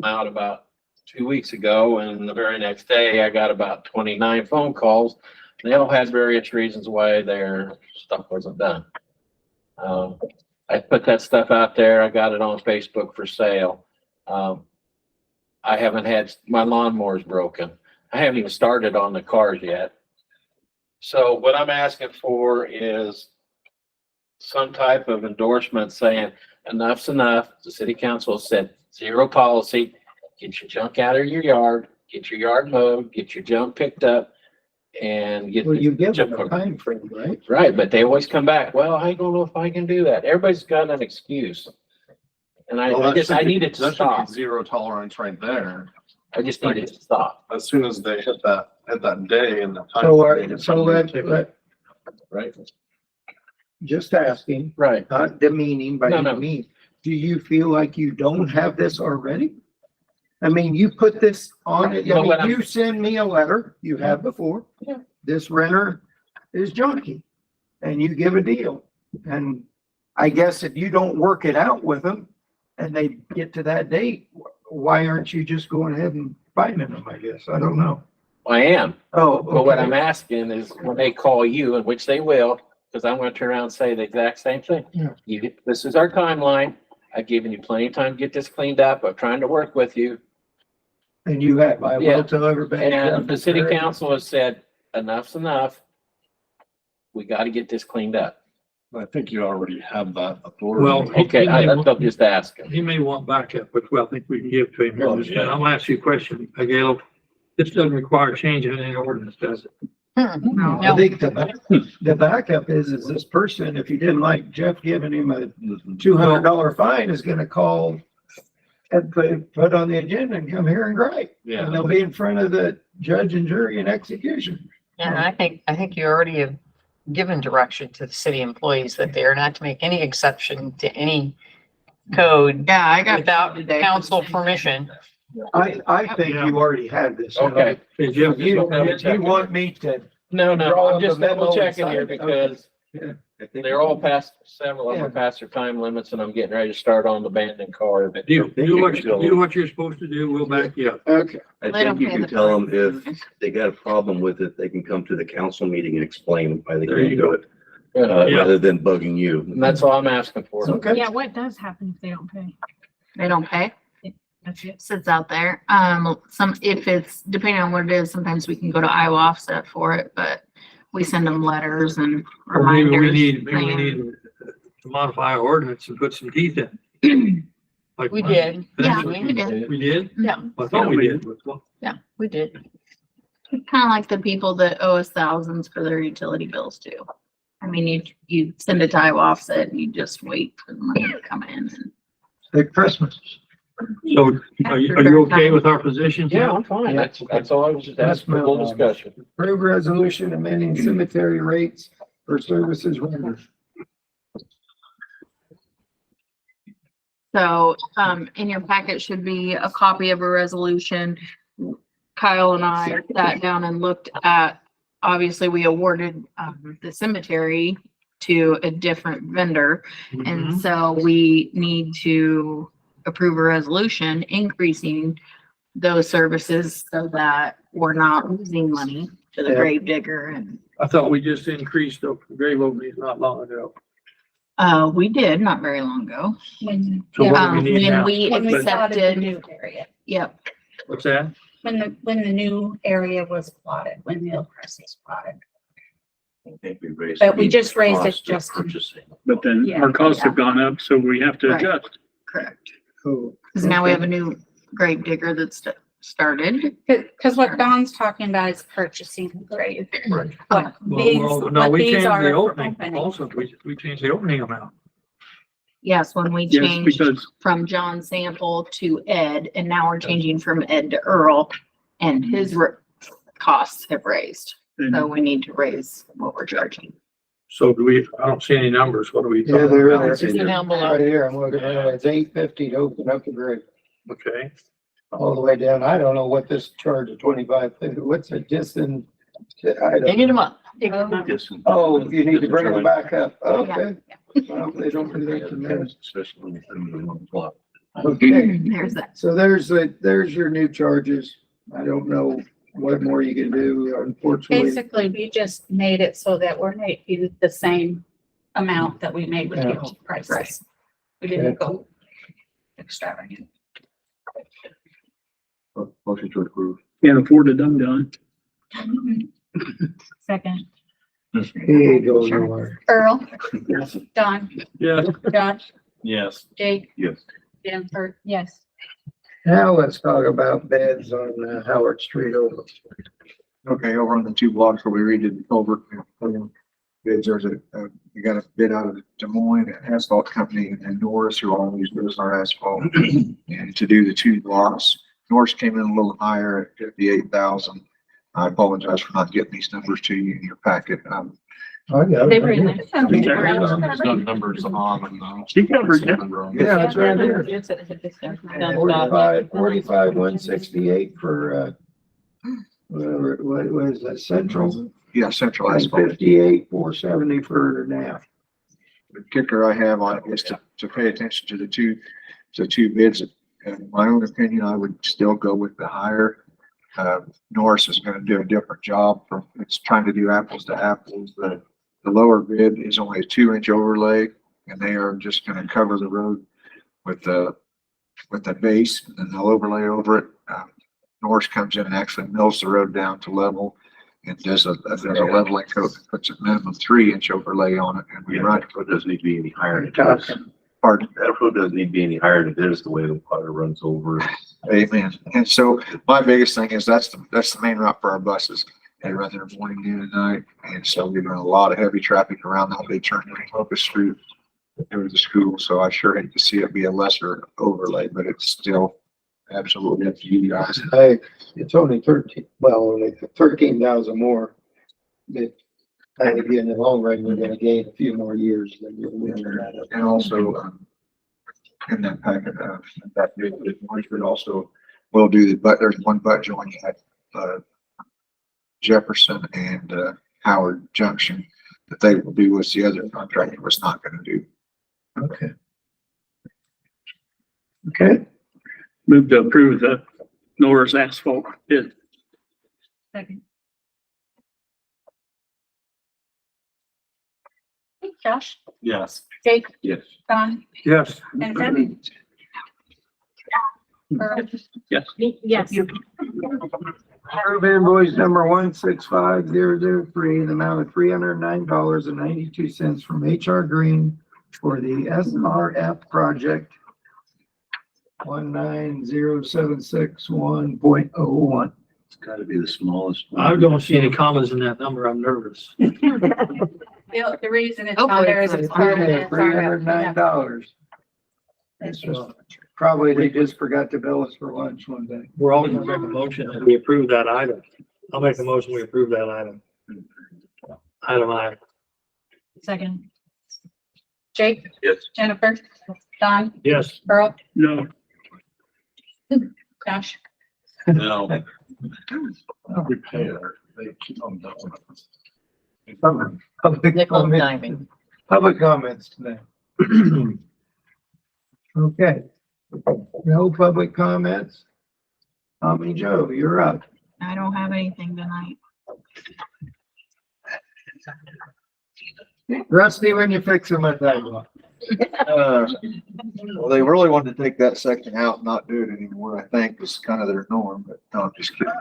out about 2 weeks ago, and the very next day I got about 29 phone calls. They all had various reasons why their stuff wasn't done. I put that stuff out there. I got it on Facebook for sale. I haven't had, my lawnmower's broken. I haven't even started on the cars yet. So what I'm asking for is some type of endorsement saying enough's enough. The city council said zero policy. Get your junk out of your yard, get your yard mowed, get your junk picked up, and get. Well, you give junk them a time frame, right? Right, but they always come back, well, I don't know if I can do that. Everybody's got an excuse. And I needed to That should stop. be zero tolerance right there. I just needed to stop, As soon as they hit that day and the time. So, frame, so let, right? just asking, Right. not demeaning by No, any no. means. Do you feel like you don't have this already? I mean, you put this on it, I Well, what mean, I'm- you send me a letter, you have before. Yeah. This renter is junky, and you give a deal. And I guess if you don't work it out with them and they get to that date, why aren't you just going ahead and finding them, I guess? I don't know. I am. Oh, But what okay. I'm asking is when they call you, and which they will, because I'm gonna turn around and say the exact same thing. Yeah. This is our timeline. I've given you plenty of time to get this cleaned up. I'm trying to work with you. And you have, I Yeah. will tell everybody. And the city council has said, enough's enough. We gotta get this cleaned up. I think you already have that authority. Well, Okay, I'm just asking. he may want backup, which I think we can give to him. Oh, And yeah. I'm gonna ask you a question, Gail. This doesn't require changing any ordinance, does it? No. I think the backup is this person, if he didn't like Jeff giving him a $200 fine, is gonna call and put on the agenda and come here and gripe. Yeah. And they'll be in front of the judge and jury and execution. And I think you already have given direction to the city employees that they are not to make any exception to any code Yeah, I got. without today. council permission. I think you already had this. Okay. Hey, Jim, You want me to, No, Draw I'm up just a memo double checking here and sign it. because they're all past, several of them Yeah. are past their time limits and I'm getting ready to start on the abandoned car. But do what you're supposed to do, we'll back you up. okay. I They don't think you pay can the tell them fine. if they got a problem with it, they can come to the council meeting and explain why they There can't you do it, Yeah. rather than bugging you. And that's all I'm asking for. Okay. Yeah, what does happen if they don't pay? They don't pay. That's it. Sits out there. If it's, depending on what it is, sometimes we can go to Iowa Offset for it, but we send them letters and Or maybe we reminders. need to modify our ordinance and put some teeth in. Like We did. Yeah, actually. we did. We did? Yeah. I thought we did. Yeah, we did. Kind of like the people that owe us thousands for their utility bills too. I mean, you send it to Iowa Offset and you just wait for the money to come in. At Christmas. So are you okay with our position? Yeah, I'm fine. That's all I was just asking for a little discussion. Approve resolution amending cemetery rates for services rendered. So, in your packet should be a copy of a resolution. Kyle and I sat down and looked at, obviously, we awarded, the cemetery to a different vendor. And so we need to approve a resolution increasing those services so that we're not losing money to the Yeah. grave digger and, I thought we just increased the grave openings not long ago. we did not very long ago. So what do we need When now? we When we plotted the accepted, new area, yep, What's that? when the new area was plotted, when Hillcrest was plotted. I think we raised But we the just raised it cost of just- Purchasing. But then Yeah, our costs have gone up, so we have to Right. adjust. correct. Cool. Cause now we have a new grave digger that's started. Cause what Don's talking about is purchasing the grave. Right. What these, No, what we these changed are the for opening opening. also. We changed the opening amount. Yes, when we Yes, changed because from John Sample to Ed, and now we're changing from Ed to Earl, and his costs have raised. So we need to raise what we're charging. So I don't see any numbers. What are we Yeah, talking there about? is. It's down below. Right here, I'm looking at it, it's $8.50 to open up the grave, Okay. all the way down. I don't know what this charge of 25, what's it, just in, I They don't. need them up. Just- Oh, you need to bring them back up, okay. Well, they don't do that to me. Especially when you put them in one block. Okay, There's that. so there's your new charges. I don't know what more you can do, unfortunately. Basically, we just made it so that we're making the same amount that we made with Yeah. the prices. We didn't go extravagant. Motion to approve. can't afford it undone. Second. Here you go, Nora. Earl, Don, Yeah. Josh, Yes. Jake, Yes. Jennifer, yes. Now let's talk about beds on Howard Street over. Okay, over on the two blocks where we redid the culvert, bids, there's we got a bid out of Des Moines Asphalt Company and Norris, who always does our asphalt. And to do the two blocks, Norris came in a little higher at 58,000. I apologize for not getting these numbers to you in your packet. I got They it. were in there. There's no numbers on them though. She covered it. Yeah, it's right here. It's done stop. 45, 168 for, what is that, Central? Yeah, Central And Asphalt. 58, 470 for NAF. The kicker I have on it is to pay attention to the two bids. In my own opinion, I would still go with the higher. Norris is gonna do a different job from, it's trying to do apples to apples. The lower bid is only a 2-inch overlay and they are just gonna cover the road with the base and then they'll overlay over it. Norris comes in and actually mills the road down to level and does a leveling coat, that puts a minimum 3-inch overlay on it and we run. That road doesn't need to be any higher than it is. Pardon? That road doesn't need to be any higher than it is, the way the water runs over. Amen. And so my biggest thing is that's the main route for our buses. They run there morning, noon and night. And so we run a lot of heavy traffic around that. They turn from Locust Street over to the school. So I sure hate to see it be a lesser overlay, but it's still absolutely up to you guys. Hey, it's only 13, well, only 13,000 more. But I think in the long run, we're gonna gain a few more years than you're looking at. And also, in that packet, that bid, Marshwood also will do but there's one butt joint at, Jefferson and, Howard Junction that they will do, which the other contractor was not gonna do. Okay. Okay, Move to approve the Norris asphalt bid. Second. Josh, Yes. Jake, Yes. Don, yes. and Debbie. Yes. Yes. Approve invoice number 165003, in the amount of $309.92 from HR Green for the SRF project 190761.01. It's gotta be the smallest. I don't see any commas in that number. I'm nervous. The reason it's Oh, on there is it's part of the $309. It's just, probably they just forgot to bill us for lunch one day. We're all gonna make a motion and we approve that item. I'll make a motion, we approve that item. Item I. Second. Jake, Yes. Jennifer, Don, Yes. Earl, No. Josh. No. Repair, they keep on doing it. Public Nickel comment- diving. Public comments today. Okay. No public comments. Tommy Joe, you're up. I don't have anything tonight. Rusty, when you fix them at that one. Well, they really wanted to take that section out and not do it anymore, I think was kind of their norm, but no, I'm just kidding.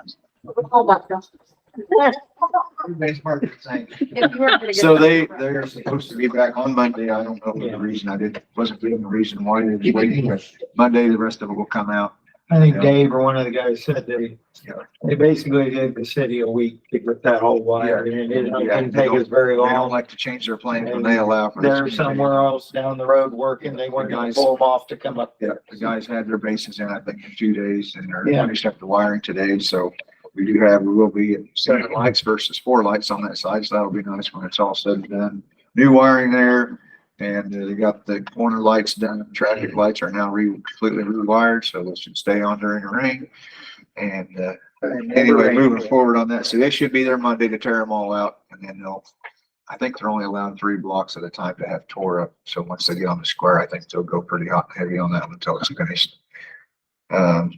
So they're supposed to be back on Monday. I don't know the reason wasn't given the reason why they were waiting, but Monday, the rest of it will come out. I think Dave or one of the guys said they basically gave the city a week to get that whole wire and it didn't take us very They don't long. like to change their plans when they allow for this. They're somewhere else down the road working. They weren't gonna pull them off to come up. Yeah, the guys had their bases in, I think, in 2 days and they're Yeah. finished up the wiring today, so we will be at 7 lights versus 4 lights on that side, so that'll be nice when it's all said and done. New wiring there, and they got the corner lights done, traffic lights are now completely rewired, so they should stay on during the rain. And, anyway, moving forward on that, so they should be there Monday to tear them all out, and then I think they're only allowed 3 blocks at a time to have tore up, so once they get on the square, I think they'll go pretty hot and heavy on that one until it's finished. A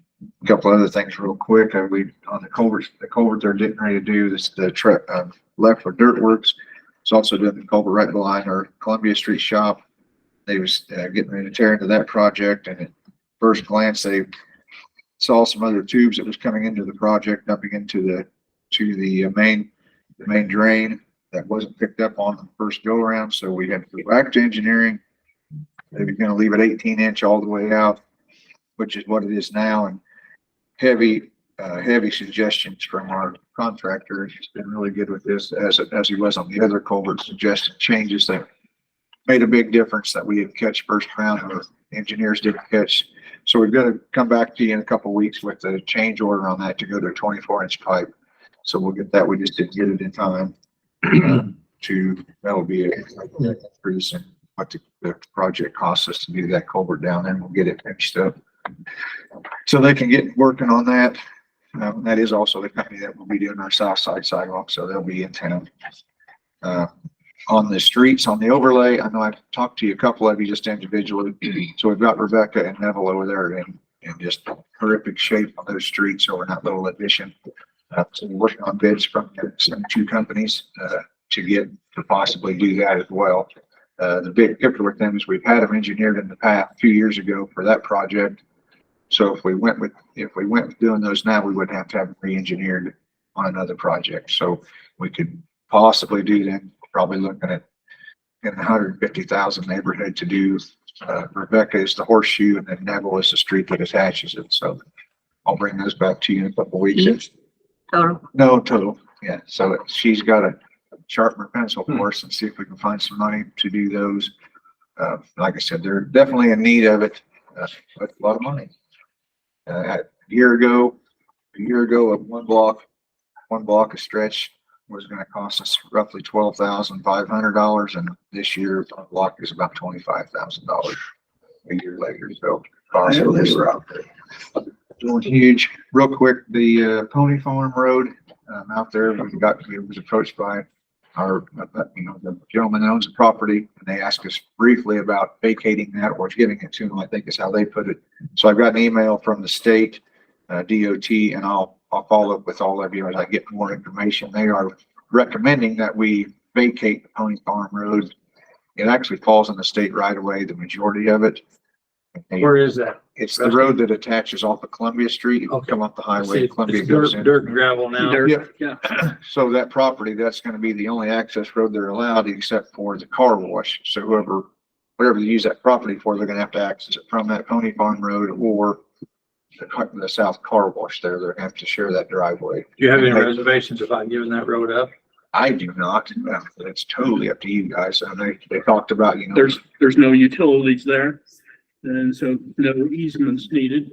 couple other things real quick. On the culvert they're getting ready to do this, left for Dirt Works. It's also doing the culvert right behind our Columbia Street shop. They was getting ready to tear into that project, and at first glance, they saw some other tubes that was coming into the project, dumping into the main drain that wasn't picked up on the first go around. So we had to go back to engineering. They were going to leave it 18-inch all the way out, which is what it is now, and heavy suggestions from our contractor. He's been really good with this as he was on the other culvert, suggesting changes that made a big difference that we didn't catch first round or engineers didn't catch. So we've got to come back to you in a couple of weeks with a change order on that to go to a 24-inch pipe. So we'll get that. We just didn't get it in time. that'll be a increase in what the project costs us to do that culvert down there, and we'll get it finished up. So they can get working on that. That is also the company that will be doing our south side sidewalk, so they'll be in town. On the streets, on the overlay, I know I've talked to you, a couple of you just individually. So we've got Rebecca and Neville over there in just horrific shape on those streets over in that little addition. So we're working on bids from some two companies to possibly do that as well. The big picture with them is we've had them engineered in the past a few years ago for that project. So if we went with doing those now, we wouldn't have to have them re-engineered on another project. So we could possibly do them, probably looking at in the 150,000 neighborhood to do. Rebecca is the horseshoe, and then Neville is the street that attaches it. So I'll bring those back to you in a couple of weeks. Total. No, total. Yeah. So she's got to sharpen her pencil for us and see if we can find some money to do those. Like I said, they're definitely in need of it, but a lot of money. A year ago, one block of stretch was going to cost us roughly $12,500, and this year one block is about $25,000 a year later. So costs are out there. Doing huge. Real quick, the Pony Farm Road out there, we was approached by the gentleman that owns the property, and they asked us briefly about vacating that or giving it to them, I think is how they put it. So I've got an email from the state DOT, and I'll follow up with all of you as I get more information. They are recommending that we vacate the Pony Farm Road. It actually falls in the state right away, the majority of it. Where is that? It's the road that attaches off of Columbia Street. You come up the highway, Columbia It's goes in. dirt and gravel now. Yeah. So that property, that's gonna be the only access road they're allowed except for the car wash. So whatever they use that property for, they're gonna have to access it from that Pony Farm Road or the south car wash there. They're gonna have to share that driveway. Do you have any reservations about giving that road up? I do not. It's totally up to you guys. And they talked about, There's no utilities there, and so no easements needed.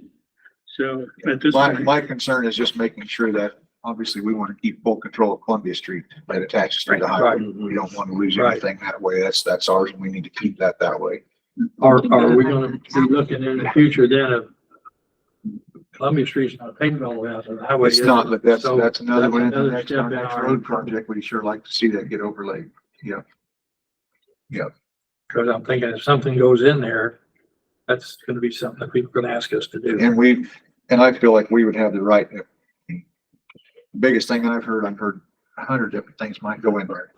So at this point, my concern is just making sure that obviously we want to keep full control of Columbia Street that attaches to the highway. We don't want to lose anything that way. That's ours, and we need to keep that way. Are we gonna be looking in the future then of Columbia Street's not paved all the way out to the highway? It's not, but that's So another one. another Next step in next our- road project, we'd sure like to see that get overlaid. Yeah. Cause I'm thinking if something goes in there, that's gonna be something that people are gonna ask us to do. And I feel like we would have the right. Biggest thing I've heard 100 different things might go in there.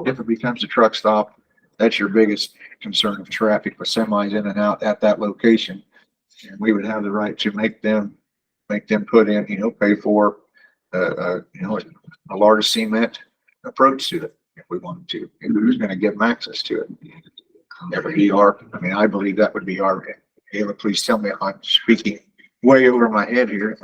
If it becomes a truck stop, that's your biggest concern of traffic with semis in and out at that location. And we would have the right to make them put in, pay for, a large cement approach to it if we wanted to, if we was going to give them access to it. That would be I believe that would be our, Ava, please tell me if I'm speaking way over my head here.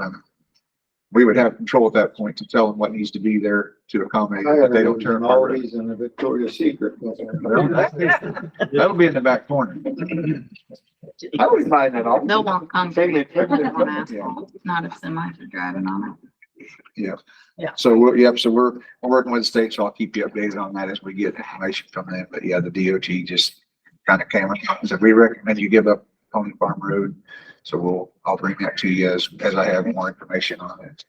We would have control at that point to tell them what needs to be there to accommodate, but they don't turn. Always in the Victoria's Secret. That'll be in the back corner. I would find that all. They'll want concrete on asphalt, not if semis are driving on it. Yeah. Yeah. So we're working with the state, so I'll keep you updated on that as we get information from them. But yeah, the DOT just kind of came and said, we recommend you give up Pony Farm Road. So I'll bring that to you as I have more information on it.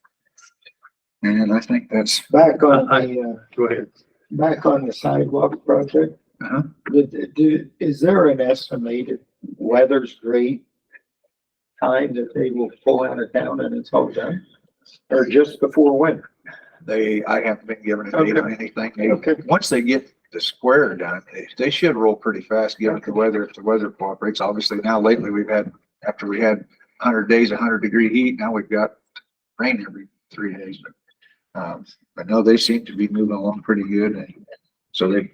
And I think that's Back on the, Go ahead. back on the sidewalk project. Uh-huh. Is there an estimated weather's great time that they will pull out of town and it's all done? Or just before winter? I haven't been given a date on anything. Okay. Once they get the square done, they should roll pretty fast given the weather, if the weather cooperates. Obviously now lately after we had 100 days, 100-degree heat, now we've got rain every 3 days. But no, they seem to be moving along pretty good. And so they're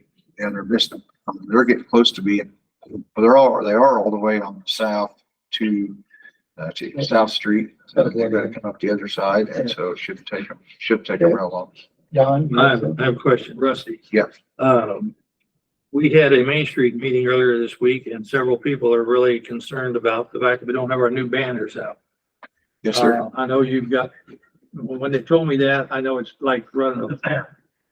getting close to being, they are all the way on the south to South Street. So they've got to come up the other side. And so it shouldn't take them real long. Don? I have a question, Rusty. Yeah. We had a Main Street meeting earlier this week, and several people are really concerned about the fact that we don't have our new banners out. Yes, sir. I know you've got, when they told me that, I know it's like running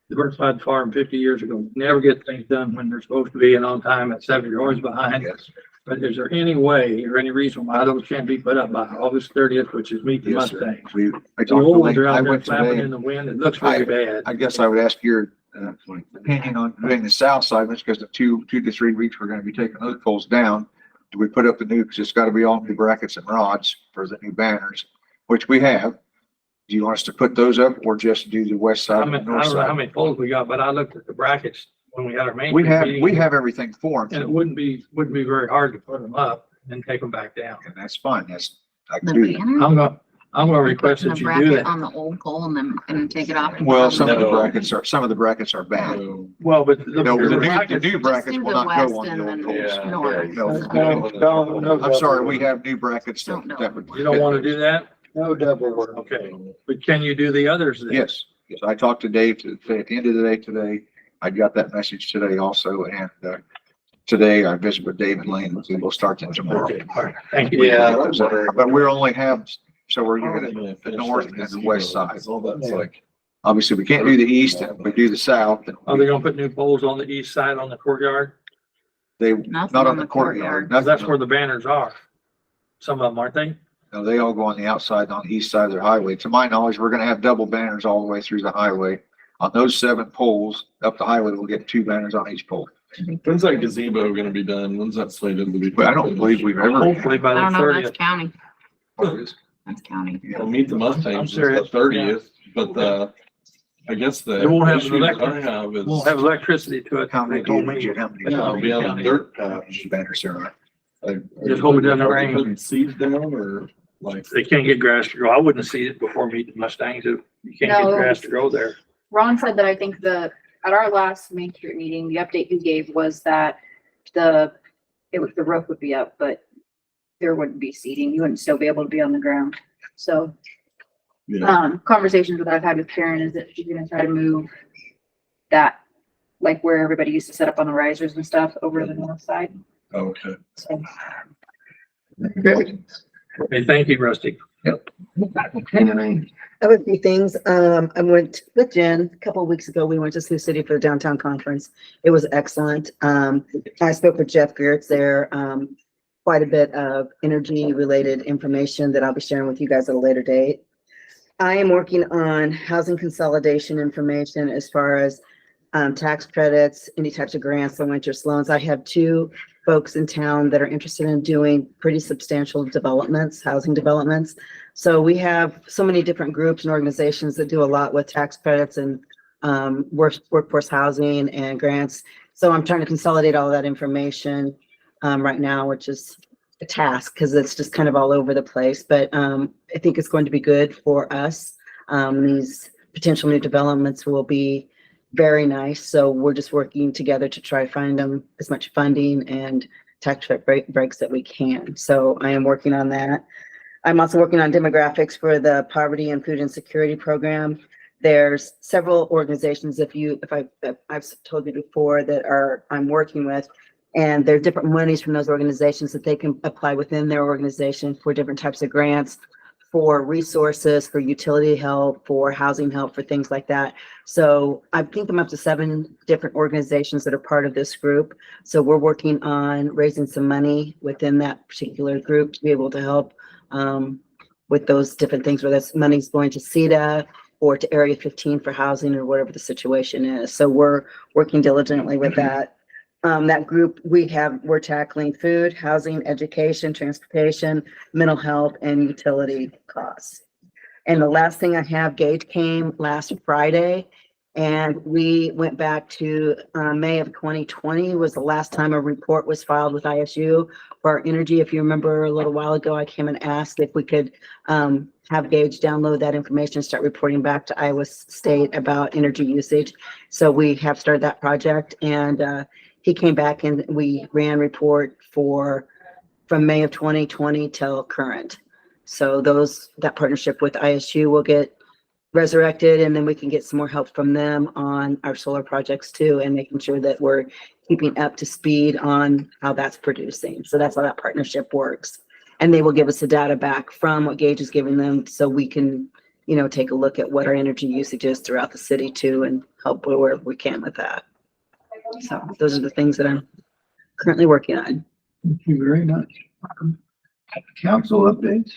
diversified farm 50 years ago. Never get things done when they're supposed to be and on time at 7, you're always behind. Yes. But is there any way or any reason why those can't be put up by August 30th, which is Meet the Yes, sir. Mustangs? I The talked old to ones are Lane, I out there went flapping today, in the wind. It looks very bad. I guess I would ask your opinion on doing the south side, that's because the 2 to 3 weeks we're gonna be taking those poles down. Do we put up the new, because it's gotta be all new brackets and rods for the new banners, which we have. Do you want us to put those up or just do the west I side and the mean, I north don't know how side? many poles we got, but I looked at the brackets when we had our main. We meeting, have everything for And it them, wouldn't be very hard to put them up and take them back down. and that's fine, I can The do that. banner? I'm gonna request Putting that the you do bracket that. on the old pole and then and take it off. and Well, put it on some of the brackets are bad. So, Well, but No, the the new brackets, brackets do will the not go west on the and old then poles. north. No, I'm sorry, we have new brackets Don't know. that would. you don't wanna do that? No double work. Okay, but can you do the others then? Yes, yes, I talked to Dave at the end of the day today. I got that message today also, and, today I visited with Dave and Lane, and we'll start them tomorrow. Okay, all right, thank you. But we're only have, so we're gonna, the north and the west side. All that's like, Obviously, we can't do the east, and if we do the south, then Are they gonna put new poles on the east side on the courtyard? they, Nothing not on the courtyard. Cause that's nothing. where the banners are. Some of them, aren't they? No, they all go on the outside, on the east side of their highway. To my knowledge, we're gonna have double banners all the way through the highway. On those 7 poles up the highway, we'll get 2 banners on each pole. when's that gazebo gonna be done? When's that slated to be? But I don't believe we've ever. Hopefully by I the don't know, that's 30th. county. That's county. Well, Meet the I'm Mustangs is serious. the 30th, but I guess the. It won't have issue that electric- I have is, Won't have electricity to it. How many They told do me. you, how many? Yeah, I'll be on a dirt patch. Banners there are. Just hope it doesn't Are they rain. putting seeds down or like? They can't get grass to grow. I wouldn't see it before Meet the Mustangs. If you can't get No. grass to grow there. Ron said that I think at our last Main Street meeting, the update he gave was that the roof would be up, but there wouldn't be seating. You wouldn't still be able to be on the ground. So, Yeah. conversations that I've had with Karen is that she's gonna try to move that, like where everybody used to set up on the risers and stuff, over to the north side. Okay. So, Good. Okay, thank you, Rusty. Other few things, I went with Jen a couple of weeks ago. We went to Sioux City for the downtown conference. It was excellent. I spoke with Jeff Gertz there. Quite a bit of energy related information that I'll be sharing with you guys at a later date. I am working on housing consolidation information as far as tax credits, any types of grants or interest loans. I have 2 folks in town that are interested in doing pretty substantial developments, housing developments. So we have so many different groups and organizations that do a lot with tax credits and workforce housing and grants. So I'm trying to consolidate all that information right now, which is a task because it's just kind of all over the place. But I think it's going to be good for us. These potential new developments will be very nice. So we're just working together to try to find them as much funding and tax breaks that we can. So I am working on that. I'm also working on demographics for the Poverty and Food Insecurity Program. There's several organizations, I've told you before, that I'm working with, and there are different monies from those organizations that they can apply within their organization for different types of grants, for resources, for utility help, for housing help, for things like that. So I think I'm up to 7 different organizations that are part of this group. So we're working on raising some money within that particular group to be able to help with those different things, whether that's money's going to CETA or to Area 15 for housing or whatever the situation is. So we're working diligently with that. That group, we're tackling food, housing, education, transportation, mental health, and utility costs. And the last thing I have, Gage came last Friday, and we went back to May of 2020 was the last time a report was filed with ISU for our energy. If you remember a little while ago, I came and asked if we could have Gage download that information, start reporting back to Iowa State about energy usage. So we have started that project, and he came back and we ran report from May of 2020 till current. So that partnership with ISU will get resurrected, and then we can get some more help from them on our solar projects too, and making sure that we're keeping up to speed on how that's producing. So that's how that partnership works. And they will give us the data back from what Gage is giving them, so we can take a look at what our energy usage is throughout the city too and help wherever we can with that. So those are the things that I'm currently working on. Thank you very much. Council updates?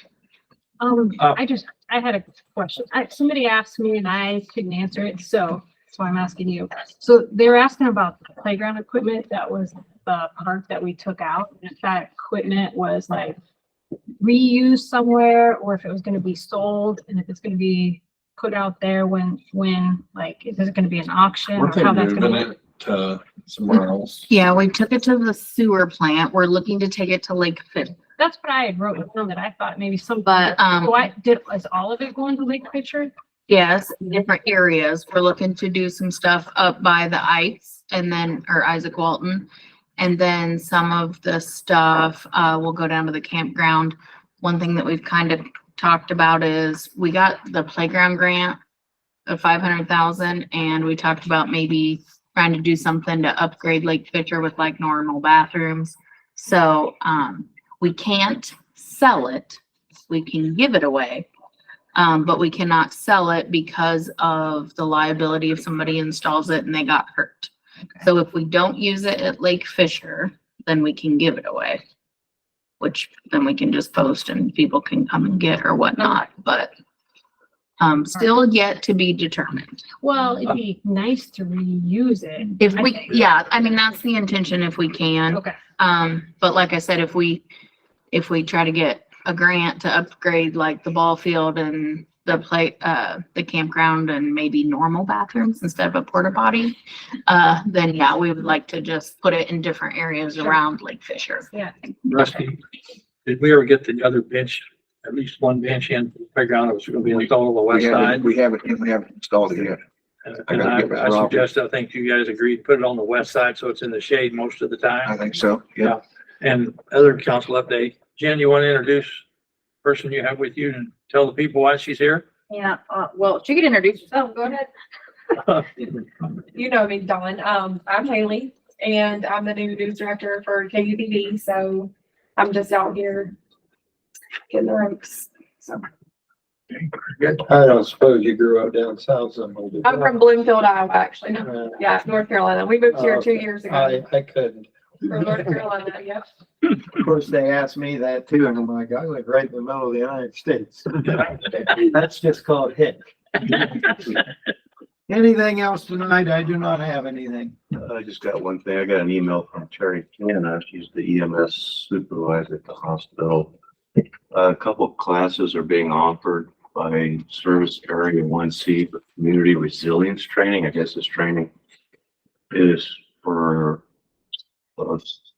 I had a question. Somebody asked me and I couldn't answer it, so that's why I'm asking you. So they were asking about the playground equipment that was the part that we took out. And if that equipment was like reused somewhere or if it was gonna be sold and if it's gonna be put out there when, like, is it gonna be an auction We're or how that's thinking gonna moving work? it to somewhere else. Yeah, we took it to the sewer plant. We're looking to take it to Lake Fit. That's what I had wrote down that I thought maybe some, But, was all of it going to Lake Pitcher? yes, different areas. We're looking to do some stuff up by the Ikes and then, or Isaac Walton. And then some of the stuff, will go down to the campground. One thing that we've kind of talked about is we got the playground grant of 500,000 and we talked about maybe trying to do something to upgrade Lake Pitcher with like normal bathrooms. So, we can't sell it. We can give it away. But we cannot sell it because of the liability if somebody installs it and they got hurt. So if we don't use it at Lake Fisher, then we can give it away. Which then we can just post and people can come and get or whatnot, but still yet to be determined. Well, it'd be nice to reuse it. If I we, think. yeah, I mean, that's the intention if we can. Okay. But like I said, if we try to get a grant to upgrade like the ball field and the campground and maybe normal bathrooms instead of a porta potty, then yeah, we would like to just put it in different areas around Lake Fisher. Yeah. Rusty, did we ever get the other bench, at least one bench in the playground that was gonna be installed on the west side? We haven't installed it yet. I And gotta get with I Rob. suggest, I think you guys agreed, put it on the west side so it's in the shade most of the I time. think so, yeah. And other council update, Jen, you want to introduce the person you have with you and tell the people why she's here? Yeah, well, she could introduce herself. Go ahead. You know me, Dawn. I'm Haley and I'm the new news director for KUPD. So I'm just out here getting the ropes. So I don't suppose you grew up down south somewhere. did you? I'm from Bloomfield, Iowa, actually. Uh, Yeah, North Carolina. We moved here 2 years ago I couldn't. from North Carolina. Yep. Of course, they asked me that too, and I'm like, I live right in the middle of the United States. That's just called hick. Anything else tonight? I do not have anything. I just got one thing. I got an email from Terry Canna. She's the EMS supervisor at the hospital. A couple of classes are being offered by Service Area 1C for community resilience training. I guess this training is for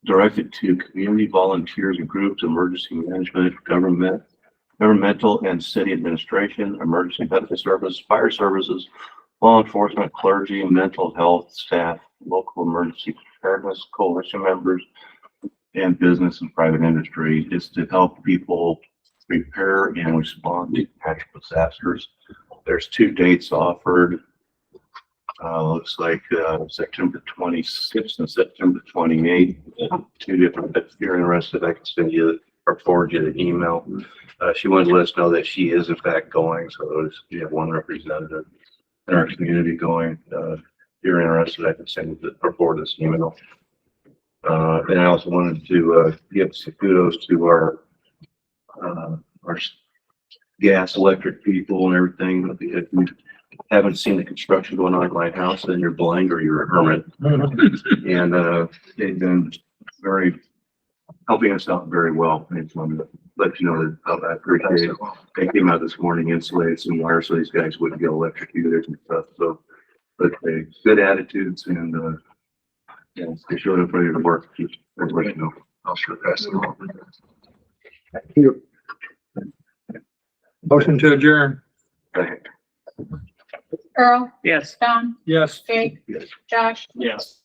directed to community volunteers and groups, emergency management, governmental and city administration, emergency medical service, fire services, law enforcement, clergy, mental health staff, local emergency preparedness, coalition members, and business and private industry. Is to help people prepare and respond to natural disasters. There's 2 dates offered. Looks like September 26th and September 28th. 2 different, if you're interested, I can send you or forward you the email. She wanted to let us know that she is in fact going, so we have one representative in our community going. If you're interested, I can send you or forward this email. And I also wanted to give some kudos to our gas, electric people and everything. If you haven't seen the construction going on at my house, then you're blind or you're a hermit. And they've been helping us out very well. I just wanted to let you know that I appreciate it. They came out this morning, insulated some wires so these guys wouldn't get electrocuted and stuff. So, but they good attitudes and yeah, they showed up ready to work. Just everybody know. I'll sure pass it on. Thank you. Motion to adjourn. Earl, Yes. Don, Yes. Jake, Yes. Josh, Yes.